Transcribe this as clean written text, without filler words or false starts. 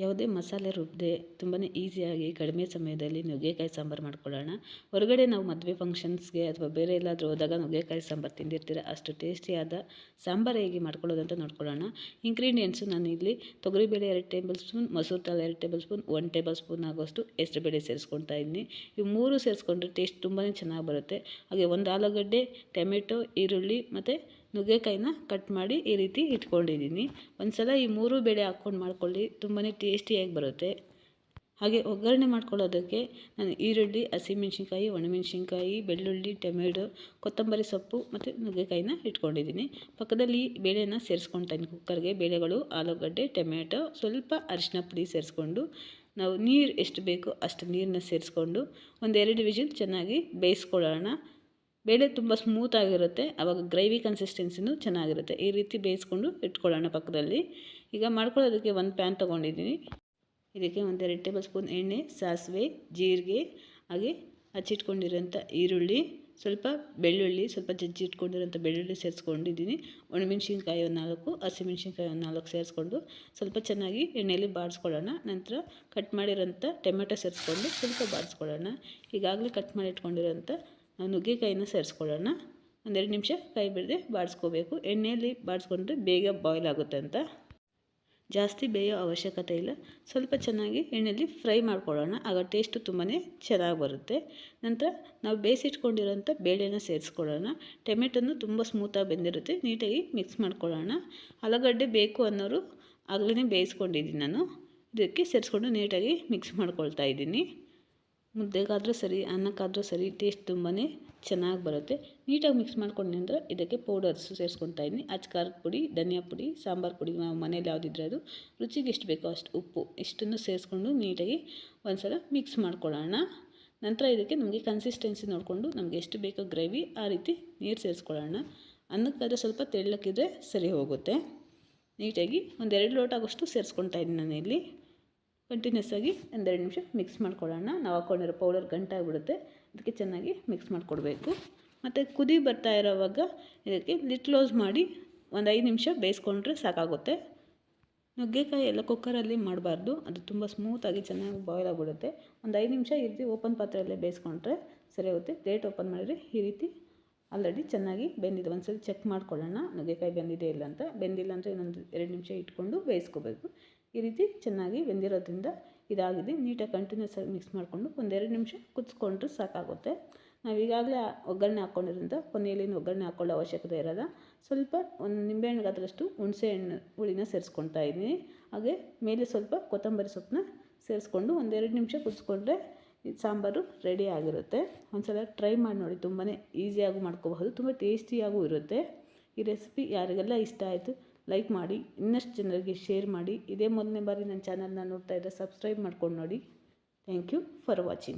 ಯಾವುದೇ ಮಸಾಲೆ ರುಬ್ಬದೆ ತುಂಬಾ ಈಸಿಯಾಗಿ ಕಡಿಮೆ ಸಮಯದಲ್ಲಿ ನುಗ್ಗೆಕಾಯಿ ಸಾಂಬಾರು ಮಾಡ್ಕೊಳ್ಳೋಣ. ಹೊರಗಡೆ ನಾವು ಮದುವೆ ಫಂಕ್ಷನ್ಸ್ಗೆ ಅಥವಾ ಬೇರೆ ಎಲ್ಲಾದರೂ ಹೋದಾಗ ನುಗ್ಗೆಕಾಯಿ ಸಾಂಬಾರು ತಿಂದಿರ್ತೀರ. ಅಷ್ಟು ಟೇಸ್ಟಿಯಾದ ಸಾಂಬಾರು ಹೇಗೆ ಮಾಡ್ಕೊಳ್ಳೋದು ಅಂತ ನೋಡ್ಕೊಳ್ಳೋಣ. ಇಂಗ್ರೀಡಿಯೆಂಟ್ಸು ನಾನು ಇಲ್ಲಿ ತೊಗರಿಬೇಳೆ 2 ಟೇಬಲ್ ಸ್ಪೂನ್, ಮಸೂರ್ ದಾಲ್ 2 ಟೇಬಲ್ ಸ್ಪೂನ್, 1 ಟೇಬಲ್ ಸ್ಪೂನ್ ಆಗೋಷ್ಟು ಹೆಸರುಬೇಳೆ ಸೇರಿಸ್ಕೊಳ್ತಾ ಇದ್ದೀನಿ. ಇವು 3 ಸೇರಿಸ್ಕೊಂಡ್ರೆ ಟೇಸ್ಟ್ ತುಂಬಾ ಚೆನ್ನಾಗಿ ಬರುತ್ತೆ. ಹಾಗೆ ಒಂದು ಆಲೂಗಡ್ಡೆ, ಟೊಮೆಟೊ, ಈರುಳ್ಳಿ ಮತ್ತು ನುಗ್ಗೆಕಾಯಿನ ಕಟ್ ಮಾಡಿ ಈ ರೀತಿ ಇಟ್ಕೊಂಡಿದ್ದೀನಿ. ಒಂದು ಸಲ ಈ 3 ಬೇಳೆ ಹಾಕ್ಕೊಂಡು ಮಾಡ್ಕೊಳ್ಳಿ, ತುಂಬಾ ಟೇಸ್ಟಿಯಾಗಿ ಬರುತ್ತೆ. ಹಾಗೆ ಒಗ್ಗರಣೆ ಮಾಡ್ಕೊಳ್ಳೋದಕ್ಕೆ ನಾನು ಈರುಳ್ಳಿ, ಹಸಿಮೆಣ್ಸಿನ್ಕಾಯಿ, ಒಣಮೆಣ್ಸಿನ್ಕಾಯಿ, ಬೆಳ್ಳುಳ್ಳಿ, ಟೊಮೆಟೊ, ಕೊತ್ತಂಬರಿ ಸೊಪ್ಪು ಮತ್ತು ನುಗ್ಗೆಕಾಯಿನ ಇಟ್ಕೊಂಡಿದ್ದೀನಿ. ಪಕ್ಕದಲ್ಲಿ ಬೇಳೆನ ಸೇರಿಸ್ಕೊಳ್ತಾ ಇದ್ದೀನಿ ಕುಕ್ಕರ್ಗೆ. ಬೇಳೆಗಳು, ಆಲೂಗಡ್ಡೆ, ಟೊಮೆಟೊ, ಸ್ವಲ್ಪ ಅರಿಶಿನ ಪುಡಿ ಸೇರಿಸ್ಕೊಂಡು ನಾವು ನೀರು ಎಷ್ಟು ಬೇಕೋ ಅಷ್ಟು ನೀರನ್ನ ಸೇರಿಸ್ಕೊಂಡು 1-2 ವಿಜಿಲ್ ಚೆನ್ನಾಗಿ ಬೇಯಿಸ್ಕೊಳ್ಳೋಣ. ಬೇಳೆ ತುಂಬ ಸ್ಮೂತಾಗಿರುತ್ತೆ, ಆವಾಗ ಗ್ರೇವಿ ಕನ್ಸಿಸ್ಟೆನ್ಸಿನೂ ಚೆನ್ನಾಗಿರುತ್ತೆ. ಈ ರೀತಿ ಬೇಯಿಸ್ಕೊಂಡು ಇಟ್ಕೊಳ್ಳೋಣ ಪಕ್ಕದಲ್ಲಿ. ಈಗ ಮಾಡ್ಕೊಳ್ಳೋದಕ್ಕೆ ಒಂದು ಪ್ಯಾನ್ ತೊಗೊಂಡಿದ್ದೀನಿ. ಇದಕ್ಕೆ 1-2 ಟೇಬಲ್ ಸ್ಪೂನ್ ಎಣ್ಣೆ, ಸಾಸಿವೆ, ಜೀರಿಗೆ, ಹಾಗೆ ಹಚ್ಚಿಟ್ಕೊಂಡಿರೋಂಥ ಈರುಳ್ಳಿ, ಸ್ವಲ್ಪ ಬೆಳ್ಳುಳ್ಳಿ, ಸ್ವಲ್ಪ ಜಜ್ಜಿಟ್ಕೊಂಡಿರೋಂಥ ಬೆಳ್ಳುಳ್ಳಿ ಸೇರಿಸ್ಕೊಂಡಿದ್ದೀನಿ. ಒಣಮೆಣ್ಸಿನ್ಕಾಯಿ ಒಂದು 4, ಹಸಿಮೆಣ್ಸಿನ್ಕಾಯಿ ಒಂದು 4 ಸೇರಿಸ್ಕೊಂಡು ಸ್ವಲ್ಪ ಚೆನ್ನಾಗಿ ಎಣ್ಣೆಯಲ್ಲಿ ಬಾಡಿಸ್ಕೊಳ್ಳೋಣ. ನಂತರ ಕಟ್ ಮಾಡಿರೋಂಥ ಟೊಮೆಟೊ ಸೇರಿಸ್ಕೊಂಡು ಸ್ವಲ್ಪ ಬಾಡಿಸ್ಕೊಳ್ಳೋಣ. ಈಗಾಗಲೇ ಕಟ್ ಮಾಡಿ ಇಟ್ಕೊಂಡಿರೋಂಥ ನುಗ್ಗೆಕಾಯಿನ ಸೇರಿಸ್ಕೊಳ್ಳೋಣ. 1-2 ನಿಮಿಷ ಕೈ ಬಿಡದೆ ಬಾಡಿಸ್ಕೋಬೇಕು. ಎಣ್ಣೆಯಲ್ಲಿ ಬಾಡಿಸ್ಕೊಂಡ್ರೆ ಬೇಗ ಬಾಯ್ಲ್ ಆಗುತ್ತೆ ಅಂತ. ಜಾಸ್ತಿ ಬೇಯೋ ಅವಶ್ಯಕತೆ ಇಲ್ಲ. ಸ್ವಲ್ಪ ಚೆನ್ನಾಗಿ ಎಣ್ಣೆಯಲ್ಲಿ ಫ್ರೈ ಮಾಡ್ಕೊಳ್ಳೋಣ, ಆಗ ಟೇಸ್ಟು ತುಂಬಾ ಚೆನ್ನಾಗಿ ಬರುತ್ತೆ. ನಂತರ ನಾವು ಬೇಯಿಸಿಟ್ಕೊಂಡಿರೋಂಥ ಬೇಳೆನ ಸೇರಿಸ್ಕೊಳ್ಳೋಣ. ಟೊಮೆಟೊನು ತುಂಬ ಸ್ಮೂತಾಗಿ ಬೆಂದಿರುತ್ತೆ, ನೀಟಾಗಿ ಮಿಕ್ಸ್ ಮಾಡ್ಕೊಳ್ಳೋಣ. ಆಲೂಗಡ್ಡೆ ಬೇಕು ಅನ್ನೋರು ಆಗಲೇ ಬೇಯಿಸ್ಕೊಂಡಿದ್ದೀನಿ ನಾನು. ಇದಕ್ಕೆ ಸೇರಿಸ್ಕೊಂಡು ನೀಟಾಗಿ ಮಿಕ್ಸ್ ಮಾಡ್ಕೊಳ್ತಾ ಇದ್ದೀನಿ. ಮುದ್ದೆಗಾದರೂ ಸರಿ, ಅನ್ನಕ್ಕಾದರೂ ಸರಿ ಟೇಸ್ಟ್ ತುಂಬಾ ಚೆನ್ನಾಗಿ ಬರುತ್ತೆ. ನೀಟಾಗಿ ಮಿಕ್ಸ್ ಮಾಡ್ಕೊಂಡ ನಂತರ ಇದಕ್ಕೆ ಪೌಡರ್ಸು ಸೇರಿಸ್ಕೊಳ್ತಾ ಇದ್ದೀನಿ. ಖಾರದ ಪುಡಿ, ಧನಿಯಾ ಪುಡಿ, ಸಾಂಬಾರು ಪುಡಿ, ನಾವು ಮನೇಲಿ ಯಾವುದಿದ್ರೆ ಅದು, ರುಚಿಗೆ ಎಷ್ಟು ಬೇಕೋ ಅಷ್ಟು ಉಪ್ಪು, ಇಷ್ಟನ್ನು ಸೇರಿಸ್ಕೊಂಡು ನೀಟಾಗಿ ಒಂದು ಸಲ ಮಿಕ್ಸ್ ಮಾಡ್ಕೊಳ್ಳೋಣ. ನಂತರ ಇದಕ್ಕೆ ನಮಗೆ ಕನ್ಸಿಸ್ಟೆನ್ಸಿ ನೋಡಿಕೊಂಡು ನಮಗೆ ಎಷ್ಟು ಬೇಕೋ ಗ್ರೇವಿ ಆ ರೀತಿ ನೀರು ಸೇರಿಸ್ಕೊಳ್ಳೋಣ. ಅನ್ನಕ್ಕಾದರೆ ಸ್ವಲ್ಪ ತೆಳ್ಳಕ್ಕಿದ್ರೆ ಸರಿ ಹೋಗುತ್ತೆ. ನೀಟಾಗಿ 1-2 ಲೋಟ ಆಗೋಷ್ಟು ಸೇರಿಸ್ಕೊಳ್ತಾ ಇದ್ದೀನಿ ನಾನು ಇಲ್ಲಿ. ಕಂಟಿನ್ಯೂಸ್ ಆಗಿ 1-2 ನಿಮಿಷ ಮಿಕ್ಸ್ ಮಾಡ್ಕೊಳ್ಳೋಣ. ನಾವು ಹಾಕ್ಕೊಂಡಿರೋ ಪೌಡರ್ ಗಂಟಾಗಿಬಿಡುತ್ತೆ, ಅದಕ್ಕೆ ಚೆನ್ನಾಗಿ ಮಿಕ್ಸ್ ಮಾಡಿಕೊಡ್ಬೇಕು. ಮತ್ತು ಕುದಿ ಬರ್ತಾ ಇರೋವಾಗ ಇದಕ್ಕೆ ಲಿಡ್ ಕ್ಲೋಸ್ ಮಾಡಿ 1-5 ನಿಮಿಷ ಬೇಯಿಸ್ಕೊಂಡ್ರೆ ಸಾಕಾಗುತ್ತೆ. ನುಗ್ಗೆಕಾಯಿ ಎಲ್ಲ ಕುಕ್ಕರಲ್ಲಿ ಮಾಡಬಾರ್ದು, ಅದು ತುಂಬ ಸ್ಮೂತಾಗಿ ಚೆನ್ನಾಗಿ ಬಾಯ್ಲ್ ಆಗಿಬಿಡುತ್ತೆ. 1-5 ನಿಮಿಷ ಈ ರೀತಿ ಓಪನ್ ಪಾತ್ರೆಯಲ್ಲೇ ಬೇಯಿಸ್ಕೊಂಡ್ರೆ ಸರಿ ಹೋಗುತ್ತೆ. ಪ್ಲೇಟ್ ಓಪನ್ ಮಾಡಿದರೆ ಈ ರೀತಿ ಆಲ್ರೆಡಿ ಚೆನ್ನಾಗಿ ಬೆಂದಿದೆ. ಒಂದು ಸಲ ಚೆಕ್ ಮಾಡ್ಕೊಳ್ಳೋಣ ನುಗ್ಗೆಕಾಯಿ ಬೆಂದಿದೆ ಇಲ್ಲ ಅಂತ. ಬೆಂದಿಲ್ಲ ಅಂದರೆ ಇನ್ನೊಂದು 2 ನಿಮಿಷ ಇಟ್ಕೊಂಡು ಬೇಯಿಸ್ಕೋಬೇಕು. ಈ ರೀತಿ ಚೆನ್ನಾಗಿ ಬೆಂದಿರೋದ್ರಿಂದ ಇದಾಗಿದೆ. ನೀಟಾಗಿ ಕಂಟಿನ್ಯೂಸ್ ಆಗಿ ಮಿಕ್ಸ್ ಮಾಡಿಕೊಂಡು 1-2 ನಿಮಿಷ ಕುದಿಸ್ಕೊಂಡ್ರೆ ಸಾಕಾಗುತ್ತೆ. ನಾವು ಈಗಾಗಲೇ ಒಗ್ಗರಣೆ ಹಾಕ್ಕೊಂಡಿರೋದ್ರಿಂದ ಕೊನೆಯಲ್ಲಿ ಒಗ್ಗರಣೆ ಹಾಕ್ಕೊಳ್ಳೋ ಅವಶ್ಯಕತೆ ಇರೋಲ್ಲ. ಸ್ವಲ್ಪ ಒಂದು ನಿಂಬೆಹಣ್ಣು ಗಾತ್ರಷ್ಟು ಹುಣಸೆ ಹಣ್ಣು ಹುಳಿನ ಸೇರಿಸ್ಕೊಳ್ತಾ ಇದ್ದೀನಿ. ಹಾಗೆ ಮೇಲೆ ಸ್ವಲ್ಪ ಕೊತ್ತಂಬರಿ ಸೊಪ್ಪನ್ನ ಸೇರಿಸ್ಕೊಂಡು 1-2 ನಿಮಿಷ ಕುದಿಸ್ಕೊಂಡ್ರೆ ಸಾಂಬಾರು ರೆಡಿ ಆಗಿರುತ್ತೆ. ಒಂದು ಸಲ ಟ್ರೈ ಮಾಡಿ ನೋಡಿ, ತುಂಬಾ ಈಸಿಯಾಗಿ ಮಾಡ್ಕೋಬಹುದು, ತುಂಬ ಟೇಸ್ಟಿಯಾಗೂ ಇರುತ್ತೆ. ಈ ರೆಸಿಪಿ ಯಾರಿಗೆಲ್ಲ ಇಷ್ಟ ಆಯಿತು ಲೈಕ್ ಮಾಡಿ, ಇನ್ನಷ್ಟು ಜನರಿಗೆ ಶೇರ್ ಮಾಡಿ. ಇದೇ ಮೊದಲನೇ ಬಾರಿ ನನ್ನ ಚಾನಲ್ನ ನೋಡ್ತಾ ಇದ್ದರೆ ಸಬ್ಸ್ಕ್ರೈಬ್ ಮಾಡ್ಕೊಂಡು ನೋಡಿ. Thank you for watching.